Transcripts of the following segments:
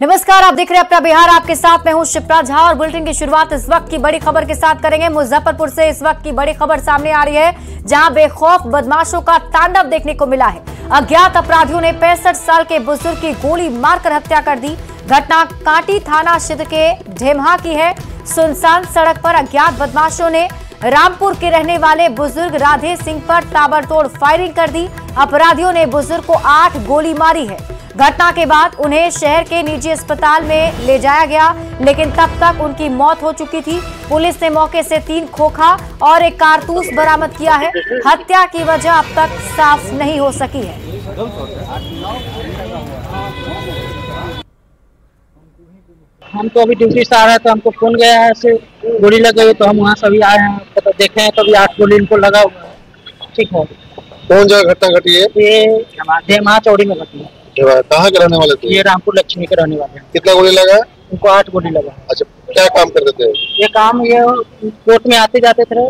नमस्कार, आप देख रहे हैं अपना बिहार। आपके साथ मैं हूं शिप्रा झा और बुलेटिन की शुरुआत इस वक्त की बड़ी खबर के साथ करेंगे। मुजफ्फरपुर से इस वक्त की बड़ी खबर सामने आ रही है, जहां बेखौफ बदमाशों का तांडव देखने को मिला है। अज्ञात अपराधियों ने 65 साल के बुजुर्ग की गोली मारकर हत्या कर दी। घटना कांटी थाना क्षेत्र के ढेमहा की है। सुनसान सड़क पर अज्ञात बदमाशों ने रामपुर के रहने वाले बुजुर्ग राधे सिंह पर ताबड़तोड़ फायरिंग कर दी। अपराधियों ने बुजुर्ग को 8 गोली मारी है। घटना के बाद उन्हें शहर के निजी अस्पताल में ले जाया गया, लेकिन तब तक उनकी मौत हो चुकी थी। पुलिस ने मौके से 3 खोखा और एक कारतूस बरामद किया है। हत्या की वजह अब तक साफ नहीं हो सकी है। हम तो अभी ड्यूटी से आ रहे हैं तो हमको फोन गया है से गोली लग गई, तो हम वहाँ से अभी आए हैं तो देखे हैं तो अभी 8 गोली इनको लगा हुआ है। ठीक है। कौन जगह घटना घटी है? ये ढेमहा चौड़ी में घटी है। कहाँ के रहने वाले थे? ये रामपुर लक्ष्मी के रहने वाले हैं। कितना गोली लगा? उनको 8 गोली लगा। अच्छा, क्या काम करते थे? ये काम ये कोर्ट में आते जाते थे।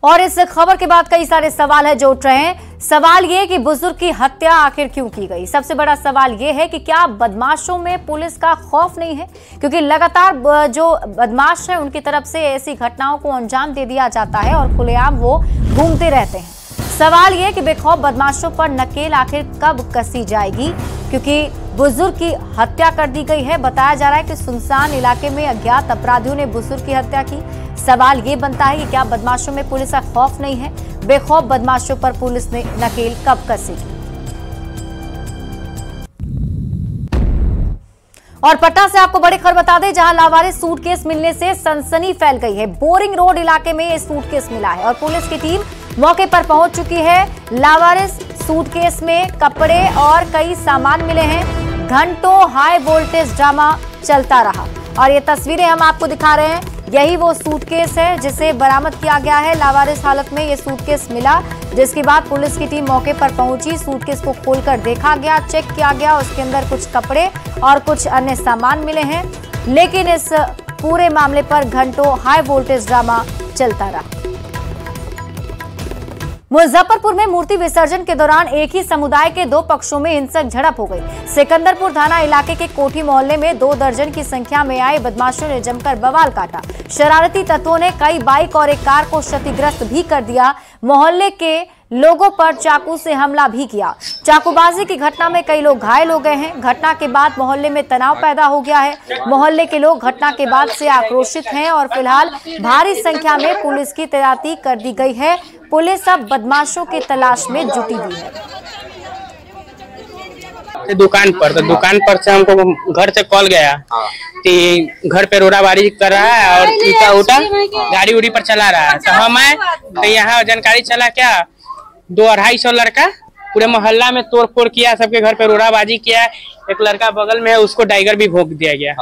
और इस खबर के बाद कई सारे सवाल है जो उठ रहे हैं। सवाल ये कि बुजुर्ग की हत्या आखिर क्यों की गई। सबसे बड़ा सवाल ये है कि क्या बदमाशों में पुलिस का खौफ नहीं है, क्योंकि लगातार जो बदमाश है उनकी तरफ से ऐसी घटनाओं को अंजाम दे दिया जाता है और खुलेआम वो घूमते रहते हैं। सवाल ये कि बेखौफ बदमाशों पर नकेल आखिर कब कसी जाएगी, क्योंकि बुजुर्ग की हत्या कर दी गई है। बताया जा रहा है कि सुनसान इलाके में अज्ञात अपराधियों ने बुजुर्ग की हत्या की। सवाल ये बनता है कि क्या बदमाशों में पुलिस का खौफ नहीं है। बेखौफ बदमाशों पर पुलिस ने नकेल कब कसी। और पटना से आपको बड़ी खबर बता दें, जहां लावारिस सूटकेस मिलने से सनसनी फैल गई है। बोरिंग रोड इलाके में ये सूटकेस मिला है और पुलिस की टीम मौके पर पहुंच चुकी है। लावारिस सूटकेस में कपड़े और कई सामान मिले हैं। घंटों हाई वोल्टेज ड्रामा चलता रहा और ये तस्वीरें हम आपको दिखा रहे हैं। यही वो सूटकेस है जिसे बरामद किया गया है। लावारिस हालत में ये सूटकेस मिला, जिसके बाद पुलिस की टीम मौके पर पहुंची। सूटकेस को खोलकर देखा गया, चेक किया गया। उसके अंदर कुछ कपड़े और कुछ अन्य सामान मिले हैं, लेकिन इस पूरे मामले पर घंटों हाई वोल्टेज ड्रामा चलता रहा। मुजफ्फरपुर में मूर्ति विसर्जन के दौरान एक ही समुदाय के 2 पक्षों में हिंसक झड़प हो गई। सिकंदरपुर थाना इलाके के कोठी मोहल्ले में 2 दर्जन की संख्या में आए बदमाशों ने जमकर बवाल काटा। शरारती तत्वों ने कई बाइक और एक कार को क्षतिग्रस्त भी कर दिया। मोहल्ले के लोगों पर चाकू से हमला भी किया। चाकूबाजी की घटना में कई लोग घायल हो गए हैं। घटना के बाद मोहल्ले में तनाव पैदा हो गया है। मोहल्ले के लोग घटना के बाद से आक्रोशित हैं और फिलहाल भारी संख्या में पुलिस की तैनाती कर दी गई है। पुलिस अब बदमाशों की तलाश में जुटी हुई है। दुकान पर से हमको घर से कॉल गया कि घर पे रोडाबारी कर रहा है और ईटा उटा गाड़ी उड़ी पर चला रहा है। तो हम आए तो यहाँ जानकारी चला क्या 200-250 लड़का पूरे मोहल्ला में तोड़ फोड़ किया, सबके घर पे रोडाबाजी किया। एक लड़का बगल में है, उसको टाइगर भी भोंक दिया गया।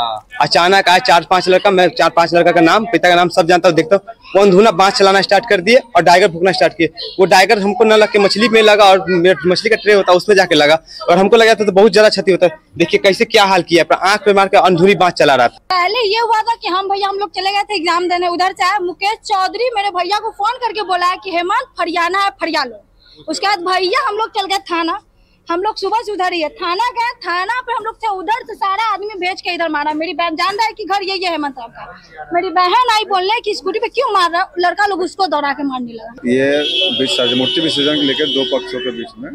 अचानक आए 4-5 लड़का, मैं 4-5 लड़का का नाम, पिता का नाम सब जानता हूँ, देखता हूँ। कौन धुना बांस चलाना स्टार्ट कर दिए और टाइगर भोंकना स्टार्ट किए। वो टाइगर हमको न लग के मछली में लगा और मछली का ट्रे होता है उसमें जाके लगा और हमको लगा था तो बहुत ज्यादा क्षति होता है। देखिए कैसे क्या हाल किया, आंख पे मार के अंधुरी बांस चला रहा था। पहले ये हुआ था कि हम लोग चले गए थे एग्जाम देने। उधर से मुकेश चौधरी मेरे भैया को फोन करके बोला है कि हेमंत फरियाना है, फरिया लो। उसके बाद भैया हम लोग चल गए थाना। हम लोग सुबह से उधर ही है, थाना गए। थाना पे हम लोग से उधर से सारा आदमी भेज के इधर मारा। मेरी बहन जान रहा है कि घर यही है हेमंत साहब का। मेरी बहन आई बोलने की स्कूटी पे क्यों मार रहा, लड़का लोग उसको दौड़ा के मारने लगा। ये मूर्ति विसर्जन को लेकर 2 पक्षों के बीच में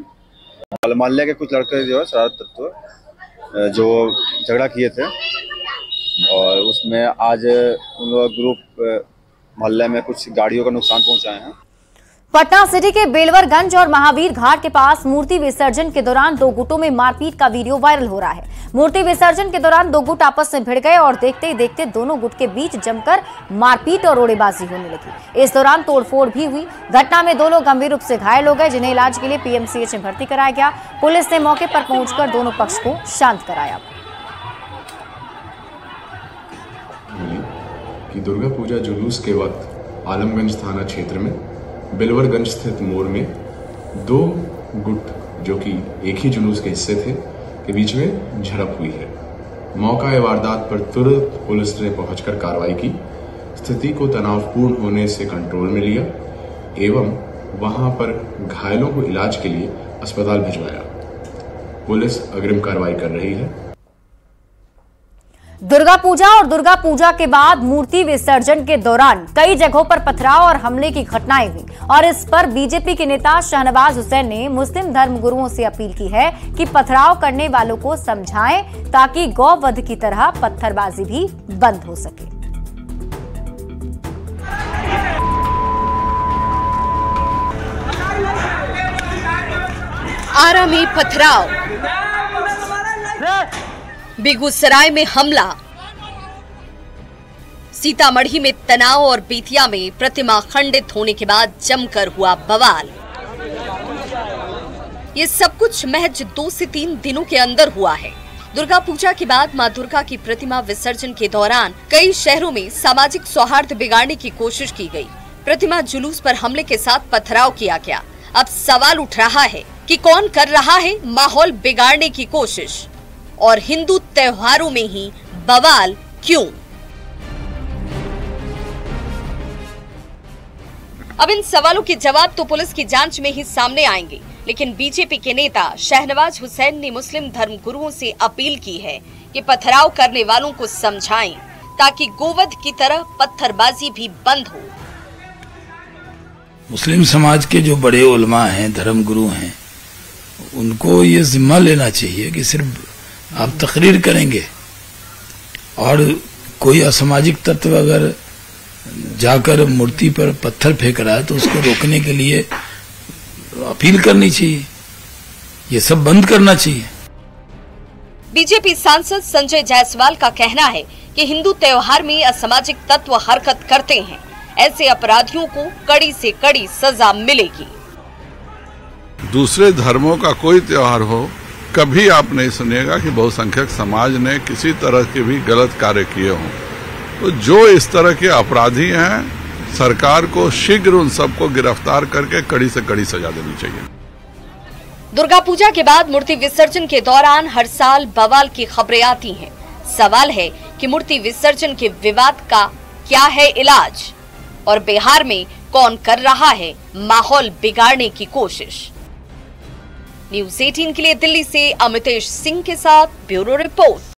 मोहल्ले के कुछ लड़के जो है शरारत तत्व जो झगड़ा किए थे और उसमें आज उन लोग ग्रुप मोहल्ले में कुछ गाड़ियों का नुकसान पहुंचाए हैं। पटना सिटी के बेलवरगंज और महावीर घाट के पास मूर्ति विसर्जन के दौरान 2 गुटों में मारपीट का वीडियो वायरल हो रहा है। मूर्ति विसर्जन के दौरान 2 गुट आपस में भिड़ गए और देखते ही देखते दोनों गुट के बीच जमकर मारपीट और रोड़ेबाजी होने लगी। इस दौरान तोड़फोड़ भी हुई। घटना में 2 लोग गंभीर रूप से घायल हो गए, जिन्हें इलाज के लिए पीएमसीएच में भर्ती कराया गया। पुलिस ने मौके पर पहुंचकर दोनों पक्ष को शांत कराया। दुर्गा पूजा जुलूस के वक्त आलमगंज थाना क्षेत्र में बेलवरगंज स्थित मोड़ में 2 गुट जो कि एक ही जुलूस के हिस्से थे के बीच में झड़प हुई है। मौका ए वारदात पर तुरंत पुलिस ने पहुंचकर कार्रवाई की, स्थिति को तनावपूर्ण होने से कंट्रोल में लिया एवं वहां पर घायलों को इलाज के लिए अस्पताल भिजवाया। पुलिस अग्रिम कार्रवाई कर रही है। दुर्गा पूजा और दुर्गा पूजा के बाद मूर्ति विसर्जन के दौरान कई जगहों पर पथराव और हमले की घटनाएं हुई और इस पर बीजेपी के नेता शहनवाज हुसैन ने मुस्लिम धर्मगुरुओं से अपील की है कि पथराव करने वालों को समझाएं ताकि गौवध की तरह पत्थरबाजी भी बंद हो सके। आरा में पथराव, बेगूसराय में हमला, सीतामढ़ी में तनाव और बेतिया में प्रतिमा खंडित होने के बाद जमकर हुआ बवाल। ये सब कुछ महज 2 से 3 दिनों के अंदर हुआ है। दुर्गा पूजा के बाद मां दुर्गा की प्रतिमा विसर्जन के दौरान कई शहरों में सामाजिक सौहार्द बिगाड़ने की कोशिश की गई। प्रतिमा जुलूस पर हमले के साथ पथराव किया गया। अब सवाल उठ रहा है कि कौन कर रहा है माहौल बिगाड़ने की कोशिश और हिंदू त्योहारों में ही बवाल क्यों? अब इन सवालों के जवाब तो पुलिस की जांच में ही सामने आएंगे, लेकिन बीजेपी के नेता शहनवाज हुसैन ने मुस्लिम धर्मगुरुओं से अपील की है कि पथराव करने वालों को समझाएं ताकि गोवध की तरह पत्थरबाजी भी बंद हो। मुस्लिम समाज के जो बड़े उलमा हैं, धर्मगुरु हैं, उनको ये जिम्मा लेना चाहिए कि सिर्फ आप तकरीर करेंगे और कोई असामाजिक तत्व अगर जाकर मूर्ति पर पत्थर फेंक रहा है तो उसको रोकने के लिए अपील करनी चाहिए। ये सब बंद करना चाहिए। बीजेपी सांसद संजय जायसवाल का कहना है कि हिंदू त्योहार में असामाजिक तत्व हरकत करते हैं, ऐसे अपराधियों को कड़ी से कड़ी सजा मिलेगी। दूसरे धर्मों का कोई त्योहार हो, कभी आप नहीं सुनिएगा कि बहुसंख्यक समाज ने किसी तरह के भी गलत कार्य किए हों। तो जो इस तरह के अपराधी हैं, सरकार को शीघ्र उन सबको गिरफ्तार करके कड़ी से कड़ी सजा देनी चाहिए। दुर्गा पूजा के बाद मूर्ति विसर्जन के दौरान हर साल बवाल की खबरें आती हैं। सवाल है कि मूर्ति विसर्जन के विवाद का क्या है इलाज और बिहार में कौन कर रहा है माहौल बिगाड़ने की कोशिश। न्यूज़ 18 के लिए दिल्ली से अमितेश सिंह के साथ ब्यूरो रिपोर्ट।